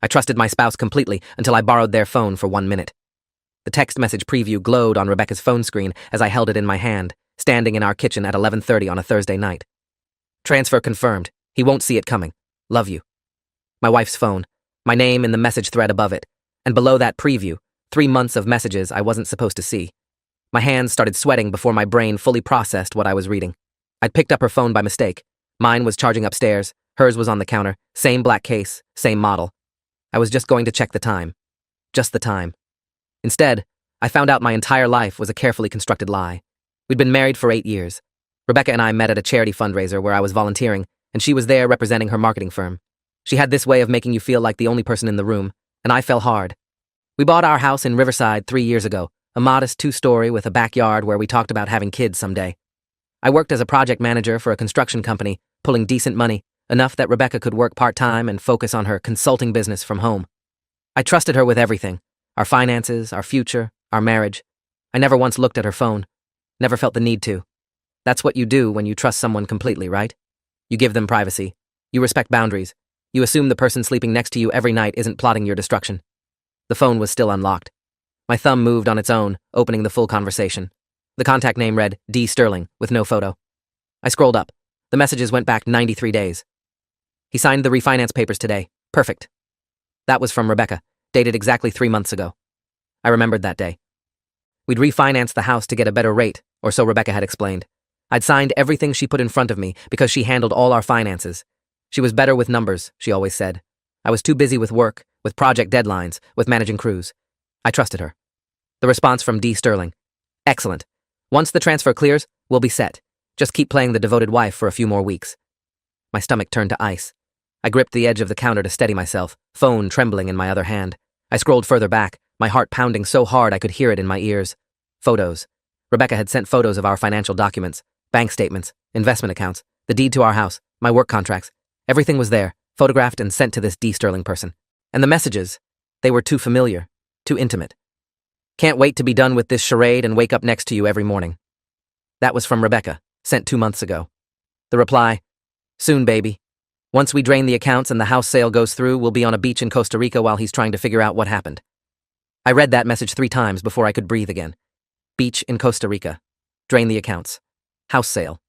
I trusted my spouse completely until I borrowed their phone for 1 minute. The text message preview glowed on Rebecca's phone screen as I held it in my hand, standing in our kitchen at 11:30 on a Thursday night. Transfer confirmed. He won't see it coming. Love you. My wife's phone, my name in the message thread above it, and below that preview, 3 months of messages I wasn't supposed to see. My hands started sweating before my brain fully processed what I was reading. I'd picked up her phone by mistake. Mine was charging upstairs, hers was on the counter, same black case, same model. I was just going to check the time. Just the time. Instead, I found out my entire life was a carefully constructed lie. We'd been married for 8 years. Rebecca and I met at a charity fundraiser where I was volunteering, and she was there representing her marketing firm. She had this way of making you feel like the only person in the room, and I fell hard. We bought our house in Riverside 3 years ago, a modest 2-story with a backyard where we talked about having kids someday. I worked as a project manager for a construction company, pulling decent money, enough that Rebecca could work part-time and focus on her consulting business from home. I trusted her with everything, our finances, our future, our marriage. I never once looked at her phone, never felt the need to. That's what you do when you trust someone completely, right? You give them privacy. You respect boundaries. You assume the person sleeping next to you every night isn't plotting your destruction. The phone was still unlocked. My thumb moved on its own, opening the full conversation. The contact name read D. Sterling, with no photo. I scrolled up. The messages went back 93 days. He signed the refinance papers today. Perfect. That was from Rebecca, dated exactly 3 months ago. I remembered that day. We'd refinanced the house to get a better rate, or so Rebecca had explained. I'd signed everything she put in front of me because she handled all our finances. She was better with numbers, she always said. I was too busy with work, with project deadlines, with managing crews. I trusted her. The response from D. Sterling. Excellent. Once the transfer clears, we'll be set. Just keep playing the devoted wife for a few more weeks. My stomach turned to ice. I gripped the edge of the counter to steady myself, phone trembling in my other hand. I scrolled further back, my heart pounding so hard I could hear it in my ears. Photos. Rebecca had sent photos of our financial documents, bank statements, investment accounts, the deed to our house, my work contracts. Everything was there, photographed and sent to this D. Sterling person. And the messages, they were too familiar, too intimate. Can't wait to be done with this charade and wake up next to you every morning. That was from Rebecca, sent 2 months ago. The reply, soon, baby. Once we drain the accounts and the house sale goes through, we'll be on a beach in Costa Rica while he's trying to figure out what happened. I read that message 3 times before I could breathe again. Beach in Costa Rica. Drain the accounts. House sale.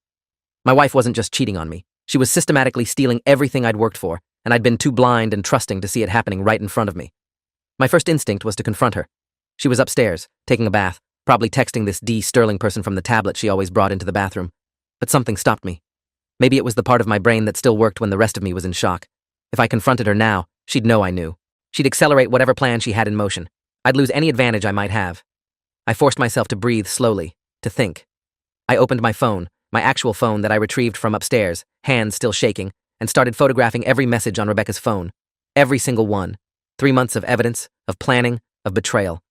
My wife wasn't just cheating on me. She was systematically stealing everything I'd worked for, and I'd been too blind and trusting to see it happening right in front of me. My first instinct was to confront her. She was upstairs, taking a bath, probably texting this D. Sterling person from the tablet she always brought into the bathroom. But something stopped me. Maybe it was the part of my brain that still worked when the rest of me was in shock. If I confronted her now, she'd know I knew. She'd accelerate whatever plan she had in motion. I'd lose any advantage I might have. I forced myself to breathe slowly, to think. I opened my phone, my actual phone that I retrieved from upstairs, hands still shaking, and started photographing every message on Rebecca's phone. Every single one. 3 months of evidence, of planning, of betrayal.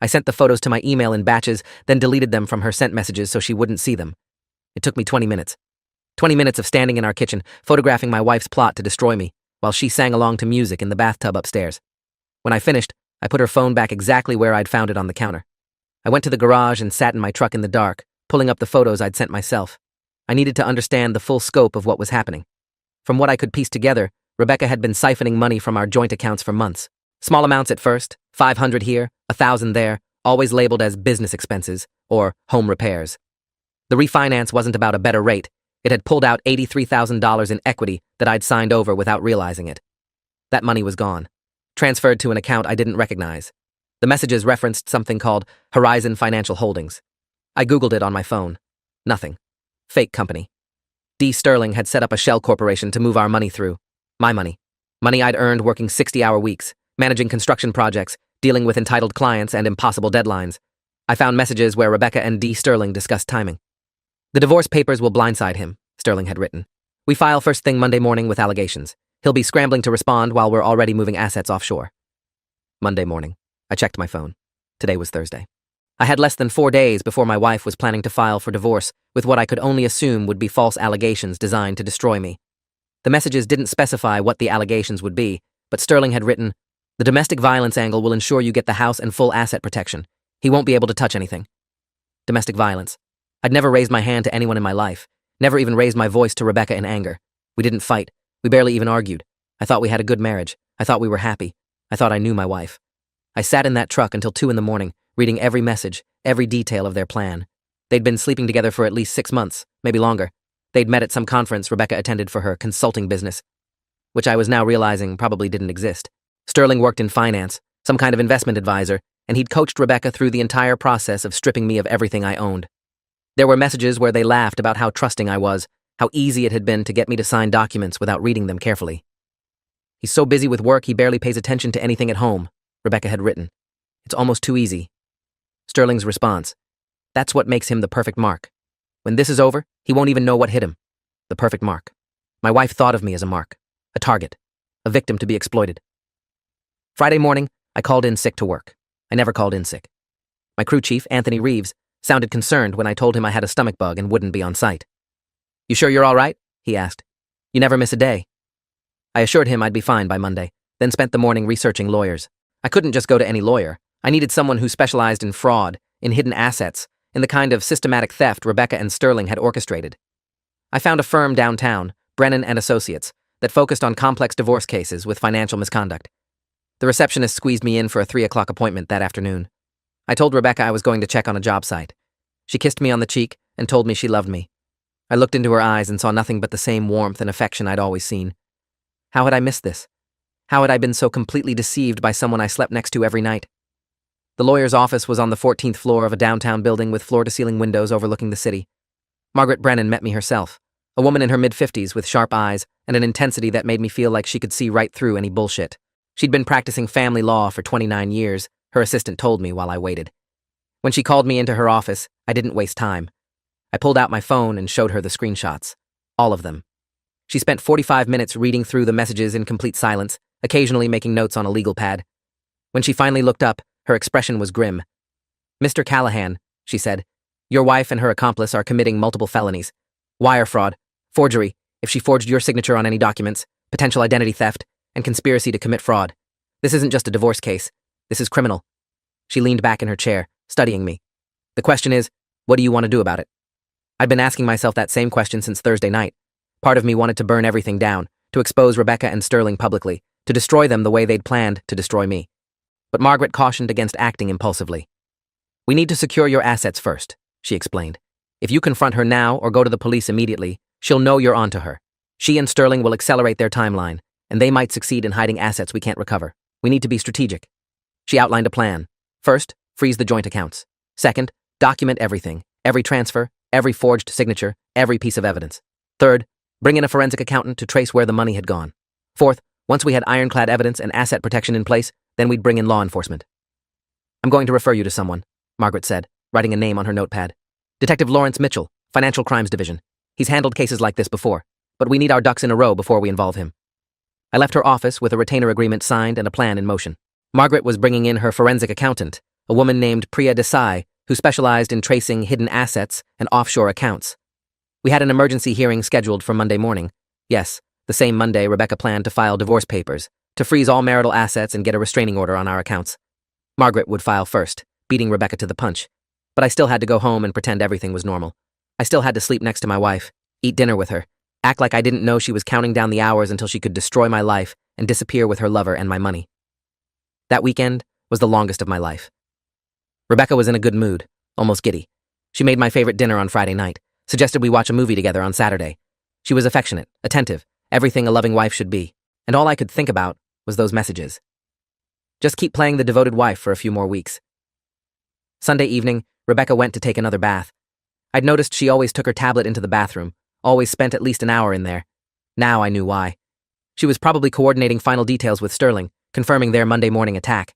I sent the photos to my email in batches, then deleted them from her sent messages so she wouldn't see them. It took me 20 minutes. 20 minutes of standing in our kitchen, photographing my wife's plot to destroy me, while she sang along to music in the bathtub upstairs. When I finished, I put her phone back exactly where I'd found it on the counter. I went to the garage and sat in my truck in the dark, pulling up the photos I'd sent myself. I needed to understand the full scope of what was happening. From what I could piece together, Rebecca had been siphoning money from our joint accounts for months. Small amounts at first, 500 here, 1,000 there, always labeled as business expenses, or home repairs. The refinance wasn't about a better rate. It had pulled out $83,000 in equity that I'd signed over without realizing it. That money was gone, transferred to an account I didn't recognize. The messages referenced something called Horizon Financial Holdings. I Googled it on my phone. Nothing. Fake company. D. Sterling had set up a shell corporation to move our money through. My money. Money I'd earned working 60-hour weeks, managing construction projects, dealing with entitled clients and impossible deadlines. I found messages where Rebecca and D. Sterling discussed timing. The divorce papers will blindside him, Sterling had written. We file first thing Monday morning with allegations. He'll be scrambling to respond while we're already moving assets offshore. Monday morning. I checked my phone. Today was Thursday. I had less than 4 days before my wife was planning to file for divorce with what I could only assume would be false allegations designed to destroy me. The messages didn't specify what the allegations would be, but Sterling had written, "The domestic violence angle will ensure you get the house and full asset protection. He won't be able to touch anything." Domestic violence. I'd never raised my hand to anyone in my life, never even raised my voice to Rebecca in anger. We didn't fight. We barely even argued. I thought we had a good marriage, I thought we were happy. I thought I knew my wife. I sat in that truck until 2 in the morning, reading every message, every detail of their plan. They'd been sleeping together for at least 6 months, maybe longer. They'd met at some conference Rebecca attended for her consulting business, which I was now realizing probably didn't exist. Sterling worked in finance, some kind of investment advisor, and he'd coached Rebecca through the entire process of stripping me of everything I owned. There were messages where they laughed about how trusting I was, how easy it had been to get me to sign documents without reading them carefully. "He's so busy with work he barely pays attention to anything at home," Rebecca had written. "It's almost too easy." Sterling's response: "That's what makes him the perfect mark. When this is over, he won't even know what hit him. The perfect mark." My wife thought of me as a mark, a target, a victim to be exploited. Friday morning, I called in sick to work. I never called in sick. My crew chief, Anthony Reeves, sounded concerned when I told him I had a stomach bug and wouldn't be on site. "You sure you're all right?" he asked. "You never miss a day." I assured him I'd be fine by Monday, then spent the morning researching lawyers. I couldn't just go to any lawyer. I needed someone who specialized in fraud, in hidden assets, in the kind of systematic theft Rebecca and Sterling had orchestrated. I found a firm downtown, Brennan and Associates, that focused on complex divorce cases with financial misconduct. The receptionist squeezed me in for a 3 o'clock appointment that afternoon. I told Rebecca I was going to check on a job site. She kissed me on the cheek and told me she loved me. I looked into her eyes and saw nothing but the same warmth and affection I'd always seen. How had I missed this? How had I been so completely deceived by someone I slept next to every night? The lawyer's office was on the 14th floor of a downtown building with floor-to-ceiling windows overlooking the city. Margaret Brennan met me herself, a woman in her mid-50s with sharp eyes and an intensity that made me feel like she could see right through any bullshit. She'd been practicing family law for 29 years, her assistant told me while I waited. When she called me into her office, I didn't waste time. I pulled out my phone and showed her the screenshots. All of them. She spent 45 minutes reading through the messages in complete silence, occasionally making notes on a legal pad. When she finally looked up, her expression was grim. "Mr. Callahan," she said, "your wife and her accomplice are committing multiple felonies. Wire fraud, forgery, if she forged your signature on any documents, potential identity theft, and conspiracy to commit fraud. This isn't just a divorce case. This is criminal." She leaned back in her chair, studying me. "The question is, what do you want to do about it?" I'd been asking myself that same question since Thursday night. Part of me wanted to burn everything down, to expose Rebecca and Sterling publicly, to destroy them the way they'd planned to destroy me. But Margaret cautioned against acting impulsively. "We need to secure your assets first," she explained. "If you confront her now or go to the police immediately, she'll know you're onto her. She and Sterling will accelerate their timeline, and they might succeed in hiding assets we can't recover. We need to be strategic." She outlined a plan. First, freeze the joint accounts. Second, document everything, every transfer, every forged signature, every piece of evidence. Third, bring in a forensic accountant to trace where the money had gone. Fourth, once we had ironclad evidence and asset protection in place, then we'd bring in law enforcement. "I'm going to refer you to someone," Margaret said, writing a name on her notepad. "Detective Lawrence Mitchell, Financial Crimes Division. He's handled cases like this before, but we need our ducks in a row before we involve him." I left her office with a retainer agreement signed and a plan in motion. Margaret was bringing in her forensic accountant, a woman named Priya Desai, who specialized in tracing hidden assets and offshore accounts. We had an emergency hearing scheduled for Monday morning. Yes, the same Monday Rebecca planned to file divorce papers, to freeze all marital assets and get a restraining order on our accounts. Margaret would file first, beating Rebecca to the punch. But I still had to go home and pretend everything was normal. I still had to sleep next to my wife, eat dinner with her, act like I didn't know she was counting down the hours until she could destroy my life and disappear with her lover and my money. That weekend was the longest of my life. Rebecca was in a good mood, almost giddy. She made my favorite dinner on Friday night, suggested we watch a movie together on Saturday. She was affectionate, attentive, everything a loving wife should be, and all I could think about was those messages. Just keep playing the devoted wife for a few more weeks. Sunday evening, Rebecca went to take another bath. I'd noticed she always took her tablet into the bathroom, always spent at least an hour in there. Now I knew why. She was probably coordinating final details with Sterling, confirming their Monday morning attack.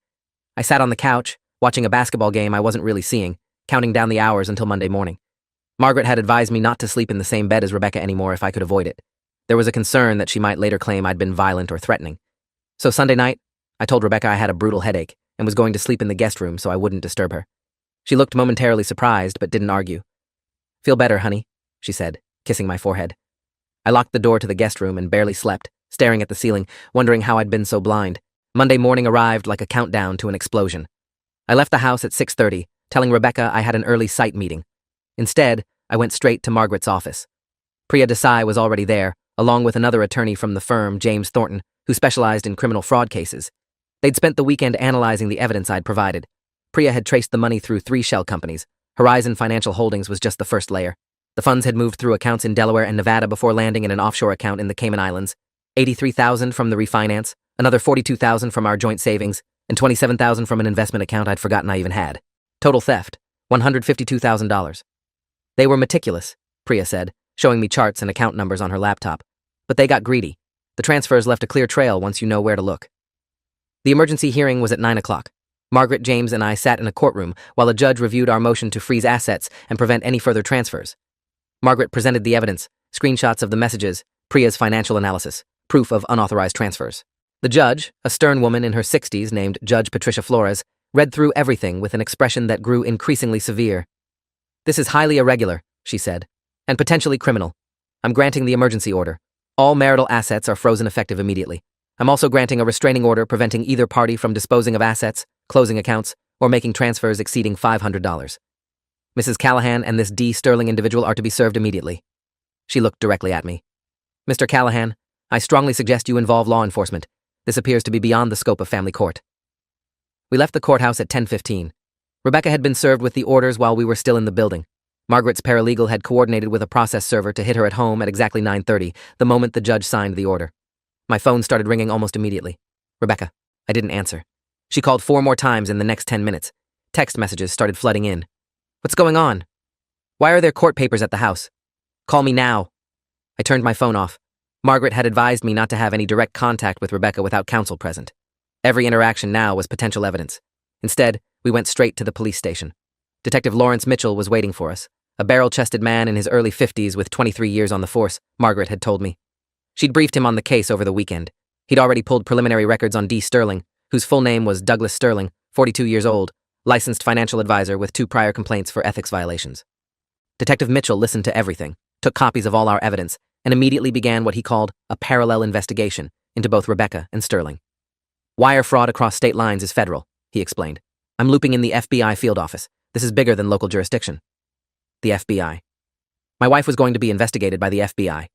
I sat on the couch, watching a basketball game I wasn't really seeing, counting down the hours until Monday morning. Margaret had advised me not to sleep in the same bed as Rebecca anymore if I could avoid it. There was a concern that she might later claim I'd been violent or threatening. So Sunday night, I told Rebecca I had a brutal headache and was going to sleep in the guest room so I wouldn't disturb her. She looked momentarily surprised but didn't argue. "Feel better, honey," she said, kissing my forehead. I locked the door to the guest room and barely slept, staring at the ceiling, wondering how I'd been so blind. Monday morning arrived like a countdown to an explosion. I left the house at 6:30, telling Rebecca I had an early site meeting. Instead, I went straight to Margaret's office. Priya Desai was already there, along with another attorney from the firm, James Thornton, who specialized in criminal fraud cases. They'd spent the weekend analyzing the evidence I'd provided. Priya had traced the money through 3 shell companies. Horizon Financial Holdings was just the first layer. The funds had moved through accounts in Delaware and Nevada before landing in an offshore account in the Cayman Islands. $83,000 from the refinance, another $42,000 from our joint savings, and $27,000 from an investment account I'd forgotten I even had. Total theft, $152,000. They were meticulous, Priya said, showing me charts and account numbers on her laptop. But they got greedy. The transfers left a clear trail once you know where to look. The emergency hearing was at 9 o'clock. Margaret, James, and I sat in a courtroom while a judge reviewed our motion to freeze assets and prevent any further transfers. Margaret presented the evidence, screenshots of the messages, Priya's financial analysis, proof of unauthorized transfers. The judge, a stern woman in her 60s named Judge Patricia Flores, read through everything with an expression that grew increasingly severe. "This is highly irregular," she said, "and potentially criminal. I'm granting the emergency order. All marital assets are frozen effective immediately. I'm also granting a restraining order preventing either party from disposing of assets, closing accounts, or making transfers exceeding $500. Mrs. Callahan and this D. Sterling individual are to be served immediately." She looked directly at me. "Mr. Callahan, I strongly suggest you involve law enforcement. This appears to be beyond the scope of family court." We left the courthouse at 10:15. Rebecca had been served with the orders while we were still in the building. Margaret's paralegal had coordinated with a process server to hit her at home at exactly 9:30, the moment the judge signed the order. My phone started ringing almost immediately. Rebecca. I didn't answer. She called 4 more times in the next 10 minutes. Text messages started flooding in. "What's going on? Why are there court papers at the house? Call me now." I turned my phone off. Margaret had advised me not to have any direct contact with Rebecca without counsel present. Every interaction now was potential evidence. Instead, we went straight to the police station. Detective Lawrence Mitchell was waiting for us, a barrel-chested man in his early 50s with 23 years on the force, Margaret had told me. She'd briefed him on the case over the weekend. He'd already pulled preliminary records on D. Sterling, whose full name was Douglas Sterling, 42 years old, licensed financial advisor with 2 prior complaints for ethics violations. Detective Mitchell listened to everything, took copies of all our evidence, and immediately began what he called a parallel investigation into both Rebecca and Sterling. "Wire fraud across state lines is federal," he explained. "I'm looping in the FBI field office. This is bigger than local jurisdiction." The FBI. My wife was going to be investigated by the FBI.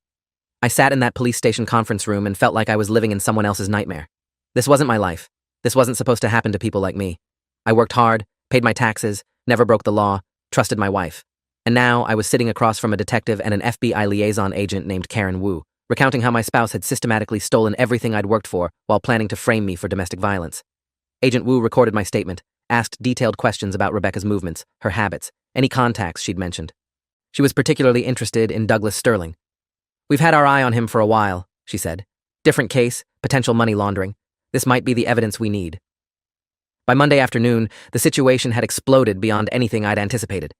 I sat in that police station conference room and felt like I was living in someone else's nightmare. This wasn't my life. This wasn't supposed to happen to people like me. I worked hard, paid my taxes, never broke the law, trusted my wife. And now I was sitting across from a detective and an FBI liaison agent named Karen Wu, recounting how my spouse had systematically stolen everything I'd worked for while planning to frame me for domestic violence. Agent Wu recorded my statement, asked detailed questions about Rebecca's movements, her habits, any contacts she'd mentioned. She was particularly interested in Douglas Sterling. "We've had our eye on him for a while," she said. "Different case, potential money laundering. This might be the evidence we need." By Monday afternoon, the situation had exploded beyond anything I'd anticipated.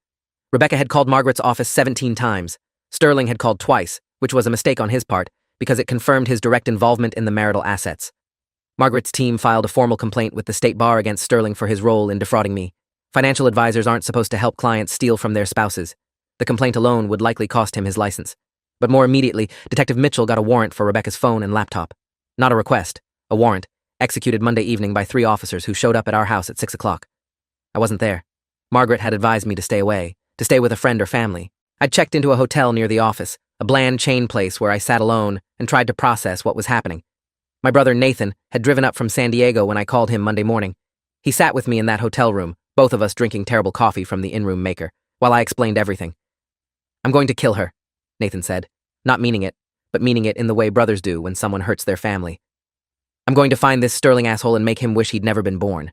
Rebecca had called Margaret's office 17 times. Sterling had called twice, which was a mistake on his part, because it confirmed his direct involvement in the marital assets. Margaret's team filed a formal complaint with the state bar against Sterling for his role in defrauding me. Financial advisors aren't supposed to help clients steal from their spouses. The complaint alone would likely cost him his license. But more immediately, Detective Mitchell got a warrant for Rebecca's phone and laptop. Not a request, a warrant, executed Monday evening by 3 officers who showed up at our house at 6 o'clock. I wasn't there. Margaret had advised me to stay away, to stay with a friend or family. I'd checked into a hotel near the office, a bland chain place where I sat alone and tried to process what was happening. My brother Nathan had driven up from San Diego when I called him Monday morning. He sat with me in that hotel room, both of us drinking terrible coffee from the in-room maker, while I explained everything. "I'm going to kill her," Nathan said, not meaning it, but meaning it in the way brothers do when someone hurts their family. "I'm going to find this Sterling asshole and make him wish he'd never been born."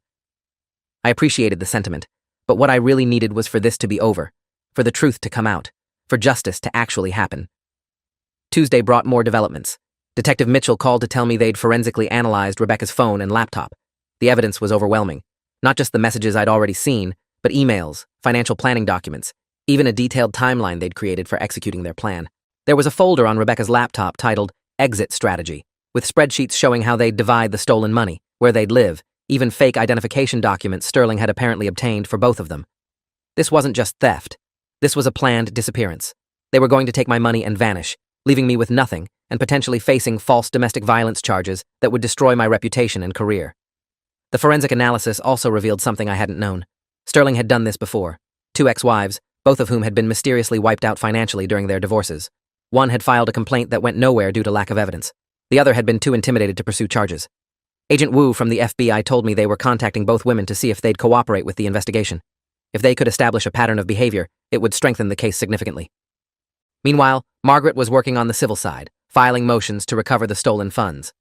I appreciated the sentiment, but what I really needed was for this to be over, for the truth to come out, for justice to actually happen. Tuesday brought more developments. Detective Mitchell called to tell me they'd forensically analyzed Rebecca's phone and laptop. The evidence was overwhelming. Not just the messages I'd already seen, but emails, financial planning documents, even a detailed timeline they'd created for executing their plan. There was a folder on Rebecca's laptop titled Exit Strategy, with spreadsheets showing how they'd divide the stolen money, where they'd live, even fake identification documents Sterling had apparently obtained for both of them. This wasn't just theft. This was a planned disappearance. They were going to take my money and vanish, leaving me with nothing and potentially facing false domestic violence charges that would destroy my reputation and career. The forensic analysis also revealed something I hadn't known. Sterling had done this before. 2 ex-wives, both of whom had been mysteriously wiped out financially during their divorces. One had filed a complaint that went nowhere due to lack of evidence. The other had been too intimidated to pursue charges. Agent Wu from the FBI told me they were contacting both women to see if they'd cooperate with the investigation. If they could establish a pattern of behavior, it would strengthen the case significantly. Meanwhile, Margaret was working on the civil side, filing motions to recover the stolen funds.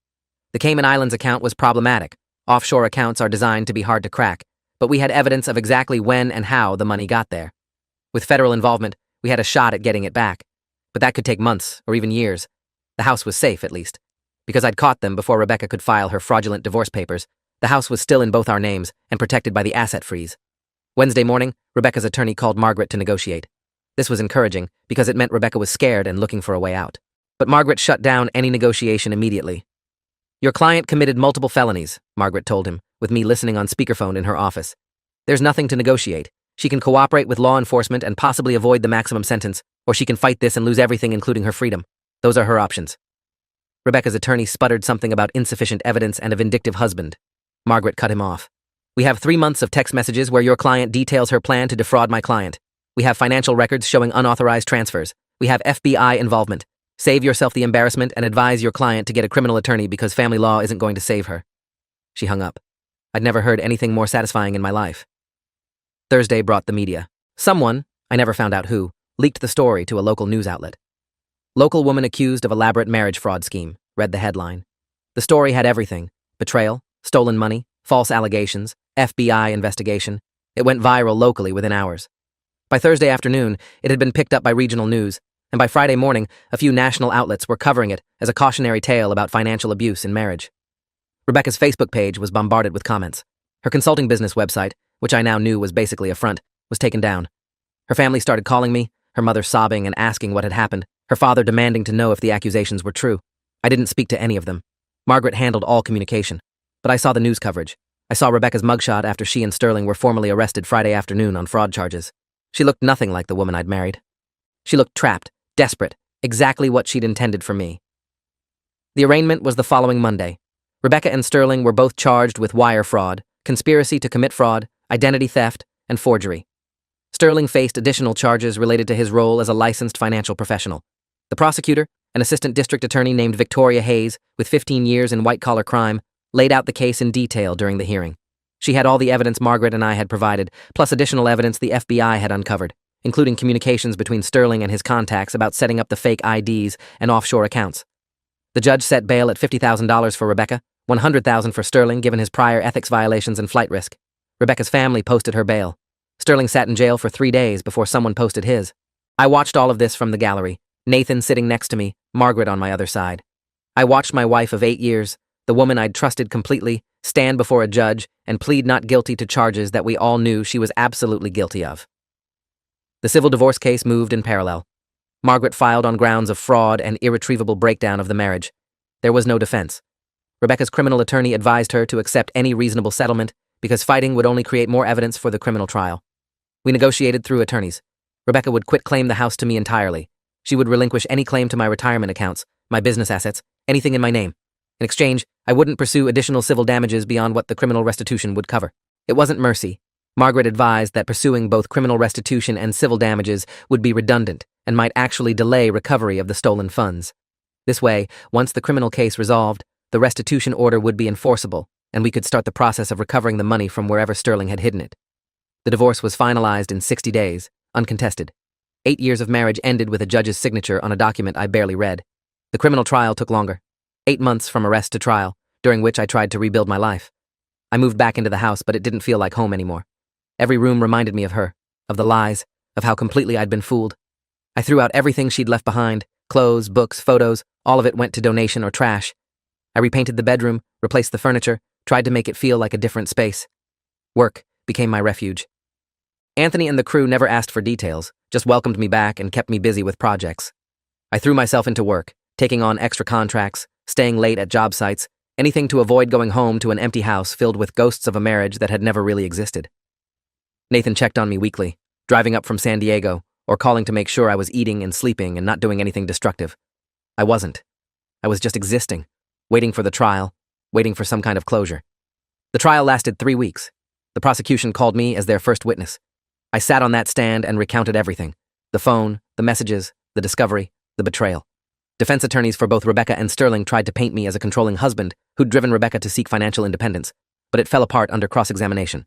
The Cayman Islands account was problematic. Offshore accounts are designed to be hard to crack, but we had evidence of exactly when and how the money got there. With federal involvement, we had a shot at getting it back, but that could take months or even years. The house was safe, at least. Because I'd caught them before Rebecca could file her fraudulent divorce papers, the house was still in both our names and protected by the asset freeze. Wednesday morning, Rebecca's attorney called Margaret to negotiate. This was encouraging because it meant Rebecca was scared and looking for a way out. But Margaret shut down any negotiation immediately. "Your client committed multiple felonies," Margaret told him, with me listening on speakerphone in her office. "There's nothing to negotiate. She can cooperate with law enforcement and possibly avoid the maximum sentence, or she can fight this and lose everything including her freedom. Those are her options." Rebecca's attorney sputtered something about insufficient evidence and a vindictive husband. Margaret cut him off. "We have 3 months of text messages where your client details her plan to defraud my client. We have financial records showing unauthorized transfers. We have FBI involvement. Save yourself the embarrassment and advise your client to get a criminal attorney because family law isn't going to save her." She hung up. I'd never heard anything more satisfying in my life. Thursday brought the media. Someone, I never found out who, leaked the story to a local news outlet. "Local woman accused of elaborate marriage fraud scheme," read the headline. The story had everything: betrayal, stolen money, false allegations, FBI investigation. It went viral locally within hours. By Thursday afternoon, it had been picked up by regional news, and by Friday morning, a few national outlets were covering it as a cautionary tale about financial abuse in marriage. Rebecca's Facebook page was bombarded with comments. Her consulting business website, which I now knew was basically a front, was taken down. Her family started calling me, her mother sobbing and asking what had happened, her father demanding to know if the accusations were true. I didn't speak to any of them. Margaret handled all communication. But I saw the news coverage. I saw Rebecca's mugshot after she and Sterling were formally arrested Friday afternoon on fraud charges. She looked nothing like the woman I'd married. She looked trapped, desperate, exactly what she'd intended for me. The arraignment was the following Monday. Rebecca and Sterling were both charged with wire fraud, conspiracy to commit fraud, identity theft, and forgery. Sterling faced additional charges related to his role as a licensed financial professional. The prosecutor, an assistant district attorney named Victoria Hayes, with 15 years in white-collar crime, laid out the case in detail during the hearing. She had all the evidence Margaret and I had provided, plus additional evidence the FBI had uncovered, including communications between Sterling and his contacts about setting up the fake IDs and offshore accounts. The judge set bail at $50,000 for Rebecca, $100,000 for Sterling given his prior ethics violations and flight risk. Rebecca's family posted her bail. Sterling sat in jail for 3 days before someone posted his. I watched all of this from the gallery, Nathan sitting next to me, Margaret on my other side. I watched my wife of 8 years, the woman I'd trusted completely, stand before a judge and plead not guilty to charges that we all knew she was absolutely guilty of. The civil divorce case moved in parallel. Margaret filed on grounds of fraud and irretrievable breakdown of the marriage. There was no defense. Rebecca's criminal attorney advised her to accept any reasonable settlement because fighting would only create more evidence for the criminal trial. We negotiated through attorneys. Rebecca would quit-claim the house to me entirely. She would relinquish any claim to my retirement accounts, my business assets, anything in my name. In exchange, I wouldn't pursue additional civil damages beyond what the criminal restitution would cover. It wasn't mercy. Margaret advised that pursuing both criminal restitution and civil damages would be redundant and might actually delay recovery of the stolen funds. This way, once the criminal case resolved, the restitution order would be enforceable, and we could start the process of recovering the money from wherever Sterling had hidden it. The divorce was finalized in 60 days, uncontested. 8 years of marriage ended with a judge's signature on a document I barely read. The criminal trial took longer. 8 months from arrest to trial, during which I tried to rebuild my life. I moved back into the house, but it didn't feel like home anymore. Every room reminded me of her, of the lies, of how completely I'd been fooled. I threw out everything she'd left behind, clothes, books, photos, all of it went to donation or trash. I repainted the bedroom, replaced the furniture, tried to make it feel like a different space. Work became my refuge. Anthony and the crew never asked for details, just welcomed me back and kept me busy with projects. I threw myself into work, taking on extra contracts, staying late at job sites, anything to avoid going home to an empty house filled with ghosts of a marriage that had never really existed. Nathan checked on me weekly, driving up from San Diego, or calling to make sure I was eating and sleeping and not doing anything destructive. I wasn't. I was just existing, waiting for the trial, waiting for some kind of closure. The trial lasted 3 weeks. The prosecution called me as their first witness. I sat on that stand and recounted everything: the phone, the messages, the discovery, the betrayal. Defense attorneys for both Rebecca and Sterling tried to paint me as a controlling husband who'd driven Rebecca to seek financial independence, but it fell apart under cross-examination.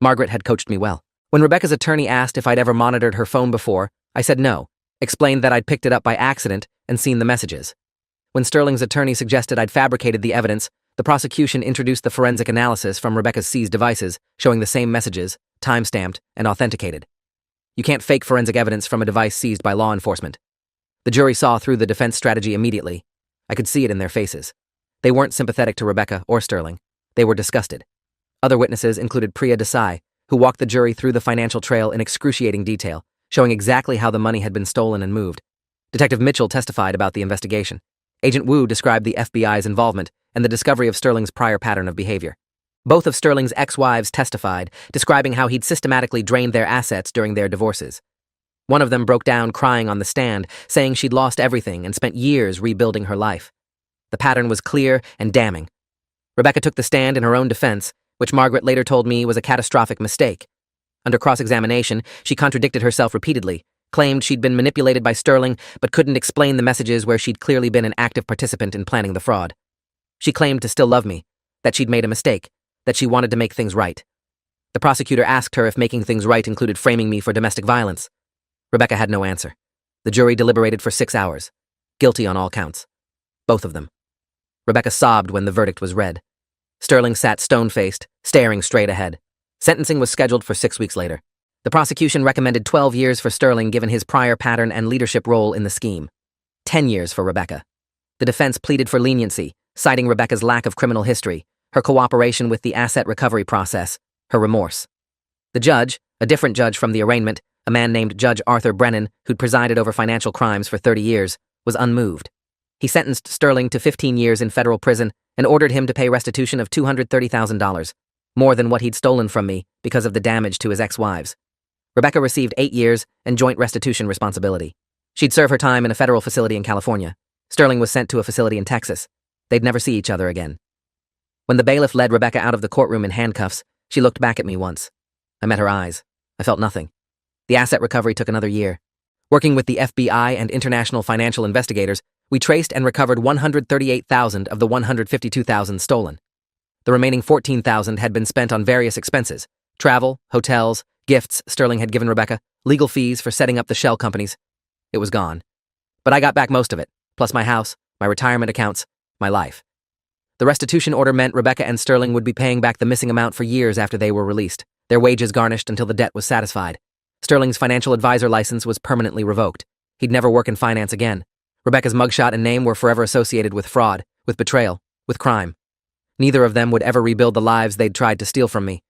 Margaret had coached me well. When Rebecca's attorney asked if I'd ever monitored her phone before, I said no, explained that I'd picked it up by accident and seen the messages. When Sterling's attorney suggested I'd fabricated the evidence, the prosecution introduced the forensic analysis from Rebecca's seized devices, showing the same messages, time-stamped, and authenticated. You can't fake forensic evidence from a device seized by law enforcement. The jury saw through the defense strategy immediately. I could see it in their faces. They weren't sympathetic to Rebecca or Sterling. They were disgusted. Other witnesses included Priya Desai, who walked the jury through the financial trail in excruciating detail, showing exactly how the money had been stolen and moved. Detective Mitchell testified about the investigation. Agent Wu described the FBI's involvement and the discovery of Sterling's prior pattern of behavior. Both of Sterling's ex-wives testified, describing how he'd systematically drained their assets during their divorces. One of them broke down crying on the stand, saying she'd lost everything and spent years rebuilding her life. The pattern was clear and damning. Rebecca took the stand in her own defense, which Margaret later told me was a catastrophic mistake. Under cross-examination, she contradicted herself repeatedly, claimed she'd been manipulated by Sterling, but couldn't explain the messages where she'd clearly been an active participant in planning the fraud. She claimed to still love me, that she'd made a mistake, that she wanted to make things right. The prosecutor asked her if making things right included framing me for domestic violence. Rebecca had no answer. The jury deliberated for 6 hours. Guilty on all counts. Both of them. Rebecca sobbed when the verdict was read. Sterling sat stone-faced, staring straight ahead. Sentencing was scheduled for 6 weeks later. The prosecution recommended 12 years for Sterling given his prior pattern and leadership role in the scheme. 10 years for Rebecca. The defense pleaded for leniency, citing Rebecca's lack of criminal history, her cooperation with the asset recovery process, her remorse. The judge, a different judge from the arraignment, a man named Judge Arthur Brennan, who'd presided over financial crimes for 30 years, was unmoved. He sentenced Sterling to 15 years in federal prison and ordered him to pay restitution of $230,000, more than what he'd stolen from me because of the damage to his ex-wives. Rebecca received 8 years and joint restitution responsibility. She'd serve her time in a federal facility in California. Sterling was sent to a facility in Texas. They'd never see each other again. When the bailiff led Rebecca out of the courtroom in handcuffs, she looked back at me once. I met her eyes. I felt nothing. The asset recovery took another year. Working with the FBI and international financial investigators, we traced and recovered $138,000 of the $152,000 stolen. The remaining $14,000 had been spent on various expenses: travel, hotels, gifts Sterling had given Rebecca, legal fees for setting up the shell companies. It was gone. But I got back most of it, plus my house, my retirement accounts, my life. The restitution order meant Rebecca and Sterling would be paying back the missing amount for years after they were released, their wages garnished until the debt was satisfied. Sterling's financial advisor license was permanently revoked. He'd never work in finance again. Rebecca's mugshot and name were forever associated with fraud, with betrayal, with crime. Neither of them would ever rebuild the lives they'd tried to steal from me.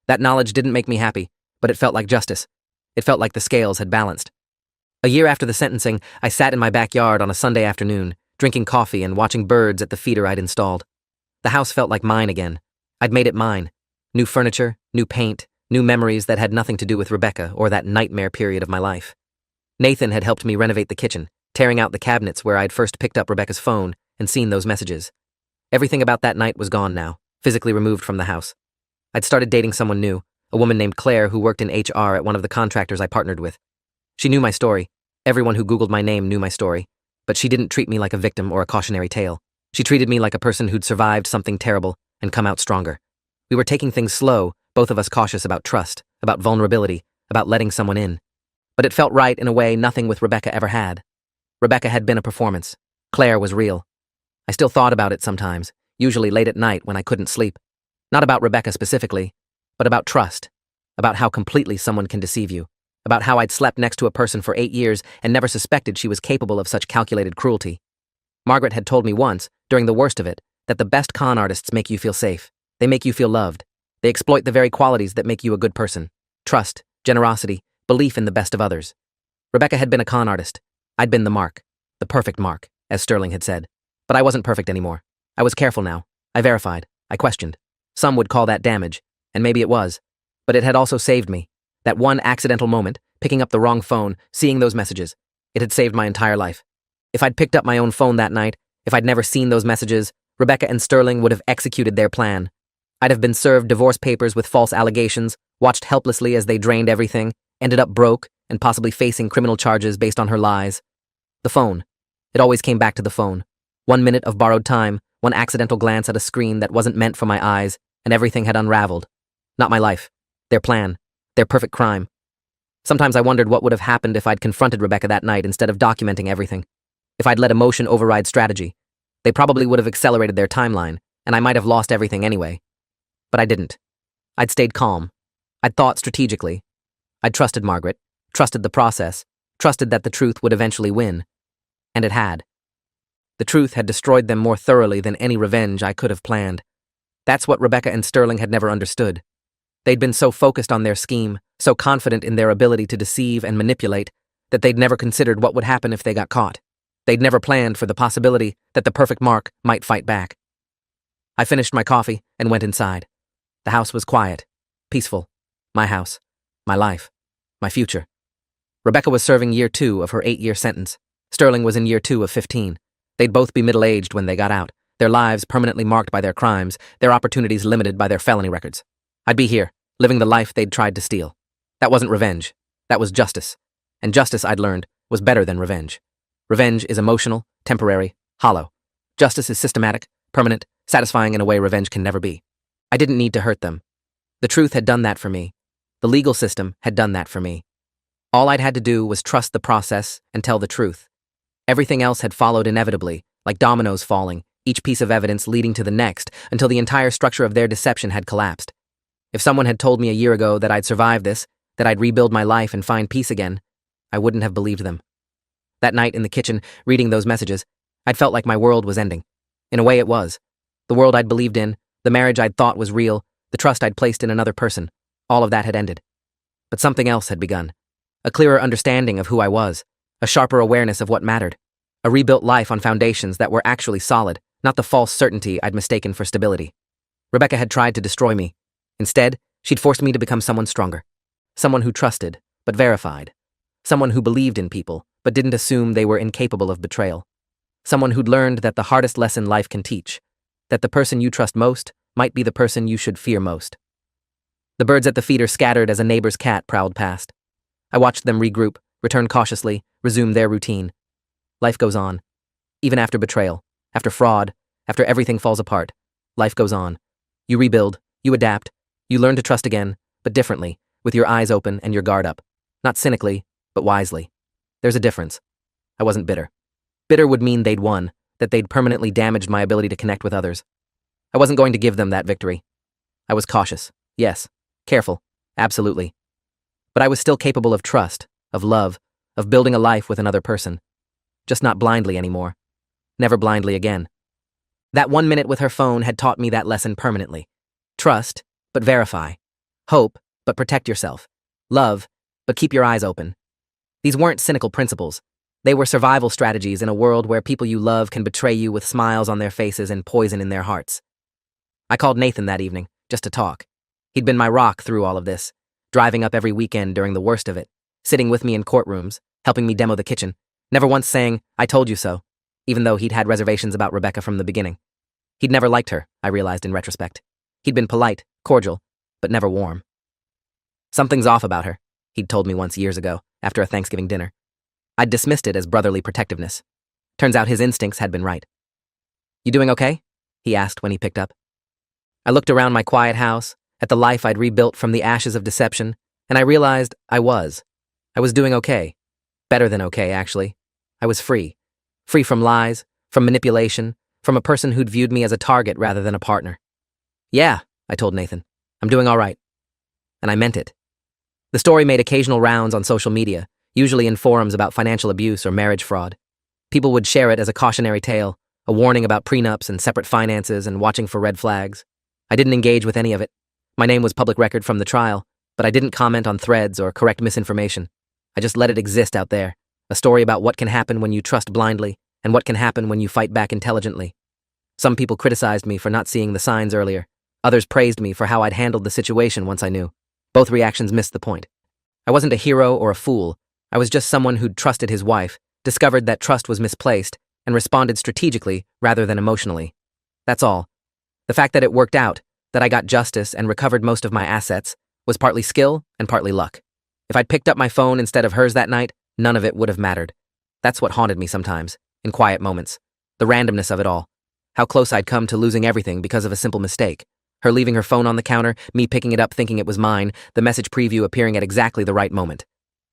That knowledge didn't make me happy, but it felt like justice. It felt like the scales had balanced. A year after the sentencing, I sat in my backyard on a Sunday afternoon, drinking coffee and watching birds at the feeder I'd installed. The house felt like mine again. I'd made it mine. New furniture, new paint, new memories that had nothing to do with Rebecca or that nightmare period of my life. Nathan had helped me renovate the kitchen, tearing out the cabinets where I'd first picked up Rebecca's phone and seen those messages. Everything about that night was gone now, physically removed from the house. I'd started dating someone new, a woman named Claire who worked in HR at one of the contractors I partnered with. She knew my story. Everyone who Googled my name knew my story. But she didn't treat me like a victim or a cautionary tale. She treated me like a person who'd survived something terrible and come out stronger. We were taking things slow, both of us cautious about trust, about vulnerability, about letting someone in. But it felt right in a way nothing with Rebecca ever had. Rebecca had been a performance. Claire was real. I still thought about it sometimes, usually late at night when I couldn't sleep. Not about Rebecca specifically, but about trust, about how completely someone can deceive you, about how I'd slept next to a person for 8 years and never suspected she was capable of such calculated cruelty. Margaret had told me once, during the worst of it, that the best con artists make you feel safe. They make you feel loved. They exploit the very qualities that make you a good person: trust, generosity, belief in the best of others. Rebecca had been a con artist. I'd been the mark, the perfect mark, as Sterling had said. But I wasn't perfect anymore. I was careful now. I verified. I questioned. Some would call that damage, and maybe it was. But it had also saved me. That one accidental moment, picking up the wrong phone, seeing those messages, it had saved my entire life. If I'd picked up my own phone that night, if I'd never seen those messages, Rebecca and Sterling would have executed their plan. I'd have been served divorce papers with false allegations, watched helplessly as they drained everything, ended up broke, and possibly facing criminal charges based on her lies. The phone. It always came back to the phone. 1 minute of borrowed time, one accidental glance at a screen that wasn't meant for my eyes, and everything had unraveled. Not my life. Their plan. Their perfect crime. Sometimes I wondered what would have happened if I'd confronted Rebecca that night instead of documenting everything. If I'd let emotion override strategy. They probably would have accelerated their timeline, and I might have lost everything anyway. But I didn't. I'd stayed calm. I'd thought strategically. I'd trusted Margaret, trusted the process, trusted that the truth would eventually win. And it had. The truth had destroyed them more thoroughly than any revenge I could have planned. That's what Rebecca and Sterling had never understood. They'd been so focused on their scheme, so confident in their ability to deceive and manipulate, that they'd never considered what would happen if they got caught. They'd never planned for the possibility that the perfect Mark might fight back. I finished my coffee and went inside. The house was quiet, peaceful. My house, my life, my future. Rebecca was serving year 2 of her 8-year sentence. Sterling was in year 2 of 15. They'd both be middle-aged when they got out, their lives permanently marked by their crimes, their opportunities limited by their felony records. I'd be here, living the life they'd tried to steal. That wasn't revenge. That was justice. And justice, I'd learned, was better than revenge. Revenge is emotional, temporary, hollow. Justice is systematic, permanent, satisfying in a way revenge can never be. I didn't need to hurt them. The truth had done that for me. The legal system had done that for me. All I'd had to do was trust the process and tell the truth. Everything else had followed inevitably, like dominoes falling, each piece of evidence leading to the next, until the entire structure of their deception had collapsed. If someone had told me a year ago that I'd survive this, that I'd rebuild my life and find peace again, I wouldn't have believed them. That night in the kitchen, reading those messages, I'd felt like my world was ending. In a way it was. The world I'd believed in, the marriage I'd thought was real, the trust I'd placed in another person, all of that had ended. But something else had begun. A clearer understanding of who I was, a sharper awareness of what mattered, a rebuilt life on foundations that were actually solid, not the false certainty I'd mistaken for stability. Rebecca had tried to destroy me. Instead, she'd forced me to become someone stronger. Someone who trusted, but verified. Someone who believed in people, but didn't assume they were incapable of betrayal. Someone who'd learned that the hardest lesson life can teach, that the person you trust most might be the person you should fear most. The birds at the feeder scattered as a neighbor's cat prowled past. I watched them regroup, return cautiously, resume their routine. Life goes on. Even after betrayal, after fraud, after everything falls apart, life goes on. You rebuild, you adapt, you learn to trust again, but differently, with your eyes open and your guard up. Not cynically, but wisely. There's a difference. I wasn't bitter. Bitter would mean they'd won, that they'd permanently damaged my ability to connect with others. I wasn't going to give them that victory. I was cautious, yes, careful, absolutely. But I was still capable of trust, of love, of building a life with another person. Just not blindly anymore. Never blindly again. That 1 minute with her phone had taught me that lesson permanently. Trust, but verify. Hope, but protect yourself. Love, but keep your eyes open. These weren't cynical principles. They were survival strategies in a world where people you love can betray you with smiles on their faces and poison in their hearts. I called Nathan that evening, just to talk. He'd been my rock through all of this, driving up every weekend during the worst of it, sitting with me in courtrooms, helping me demo the kitchen, never once saying, "I told you so," even though he'd had reservations about Rebecca from the beginning. He'd never liked her, I realized in retrospect. He'd been polite, cordial, but never warm. Something's off about her, he'd told me once years ago, after a Thanksgiving dinner. I'd dismissed it as brotherly protectiveness. Turns out his instincts had been right. "You doing okay?" he asked when he picked up. I looked around my quiet house, at the life I'd rebuilt from the ashes of deception, and I realized I was. I was doing okay. Better than okay, actually. I was free. Free from lies, from manipulation, from a person who'd viewed me as a target rather than a partner. "Yeah," I told Nathan. "I'm doing all right." And I meant it. The story made occasional rounds on social media, usually in forums about financial abuse or marriage fraud. People would share it as a cautionary tale, a warning about prenups and separate finances and watching for red flags. I didn't engage with any of it. My name was public record from the trial, but I didn't comment on threads or correct misinformation. I just let it exist out there, a story about what can happen when you trust blindly and what can happen when you fight back intelligently. Some people criticized me for not seeing the signs earlier. Others praised me for how I'd handled the situation once I knew. Both reactions missed the point. I wasn't a hero or a fool. I was just someone who'd trusted his wife, discovered that trust was misplaced, and responded strategically rather than emotionally. That's all. The fact that it worked out, that I got justice and recovered most of my assets, was partly skill and partly luck. If I'd picked up my phone instead of hers that night, none of it would have mattered. That's what haunted me sometimes, in quiet moments. The randomness of it all. How close I'd come to losing everything because of a simple mistake. Her leaving her phone on the counter, me picking it up thinking it was mine, the message preview appearing at exactly the right moment.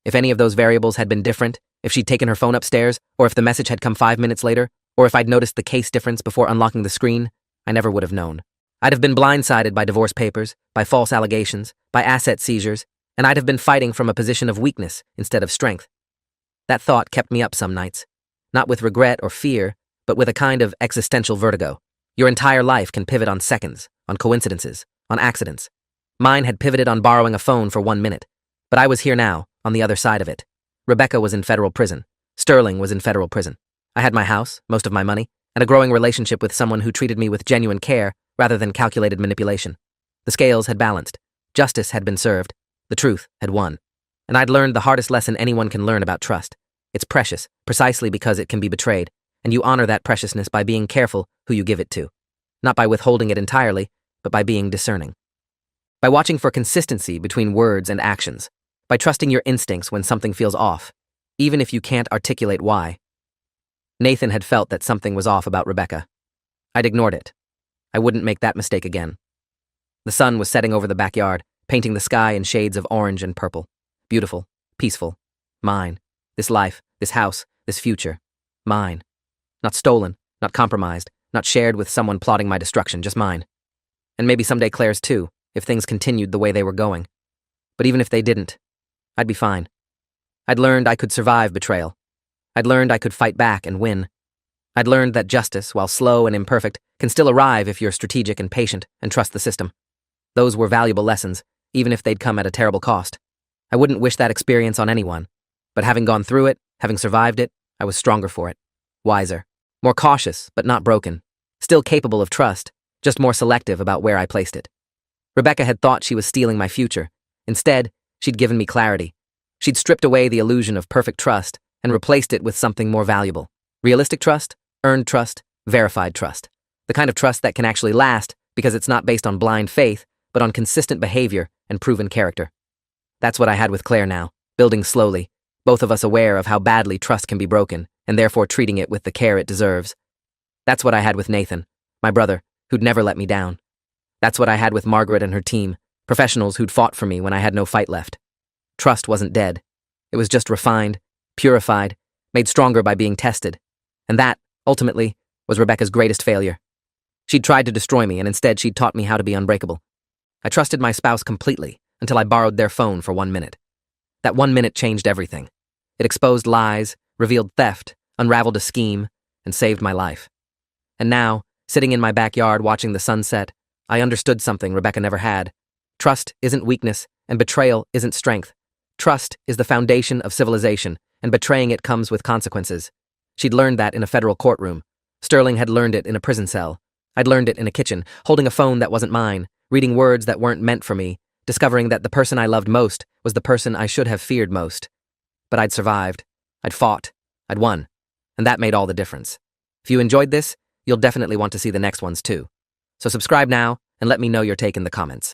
If any of those variables had been different, if she'd taken her phone upstairs, or if the message had come 5 minutes later, or if I'd noticed the case difference before unlocking the screen, I never would have known. I'd have been blindsided by divorce papers, by false allegations, by asset seizures, and I'd have been fighting from a position of weakness instead of strength. That thought kept me up some nights, not with regret or fear, but with a kind of existential vertigo. Your entire life can pivot on seconds, on coincidences, on accidents. Mine had pivoted on borrowing a phone for 1 minute, but I was here now, on the other side of it. Rebecca was in federal prison. Sterling was in federal prison. I had my house, most of my money, and a growing relationship with someone who treated me with genuine care rather than calculated manipulation. The scales had balanced. Justice had been served. The truth had won. And I'd learned the hardest lesson anyone can learn about trust. It's precious, precisely because it can be betrayed, and you honor that preciousness by being careful who you give it to. Not by withholding it entirely, but by being discerning. By watching for consistency between words and actions. By trusting your instincts when something feels off, even if you can't articulate why. Nathan had felt that something was off about Rebecca. I'd ignored it. I wouldn't make that mistake again. The sun was setting over the backyard, painting the sky in shades of orange and purple. Beautiful, peaceful, mine. This life, this house, this future, mine. Not stolen, not compromised, not shared with someone plotting my destruction, just mine. And maybe someday Claire's too, if things continued the way they were going. But even if they didn't, I'd be fine. I'd learned I could survive betrayal. I'd learned I could fight back and win. I'd learned that justice, while slow and imperfect, can still arrive if you're strategic and patient and trust the system. Those were valuable lessons, even if they'd come at a terrible cost. I wouldn't wish that experience on anyone, but having gone through it, having survived it, I was stronger for it. Wiser. More cautious, but not broken. Still capable of trust, just more selective about where I placed it. Rebecca had thought she was stealing my future. Instead, she'd given me clarity. She'd stripped away the illusion of perfect trust and replaced it with something more valuable. Realistic trust, earned trust, verified trust. The kind of trust that can actually last because it's not based on blind faith, but on consistent behavior and proven character. That's what I had with Claire now, building slowly, both of us aware of how badly trust can be broken, and therefore treating it with the care it deserves. That's what I had with Nathan, my brother, who'd never let me down. That's what I had with Margaret and her team, professionals who'd fought for me when I had no fight left. Trust wasn't dead. It was just refined, purified, made stronger by being tested. And that, ultimately, was Rebecca's greatest failure. She'd tried to destroy me, and instead she'd taught me how to be unbreakable. I trusted my spouse completely until I borrowed their phone for 1 minute. That 1 minute changed everything. It exposed lies, revealed theft, unraveled a scheme, and saved my life. And now, sitting in my backyard watching the sunset, I understood something Rebecca never had. Trust isn't weakness, and betrayal isn't strength. Trust is the foundation of civilization, and betraying it comes with consequences. She'd learned that in a federal courtroom. Sterling had learned it in a prison cell. I'd learned it in a kitchen, holding a phone that wasn't mine, reading words that weren't meant for me, discovering that the person I loved most was the person I should have feared most. But I'd survived. I'd fought. I'd won. And that made all the difference. If you enjoyed this, you'll definitely want to see the next ones too. So subscribe now and let me know your take in the comments.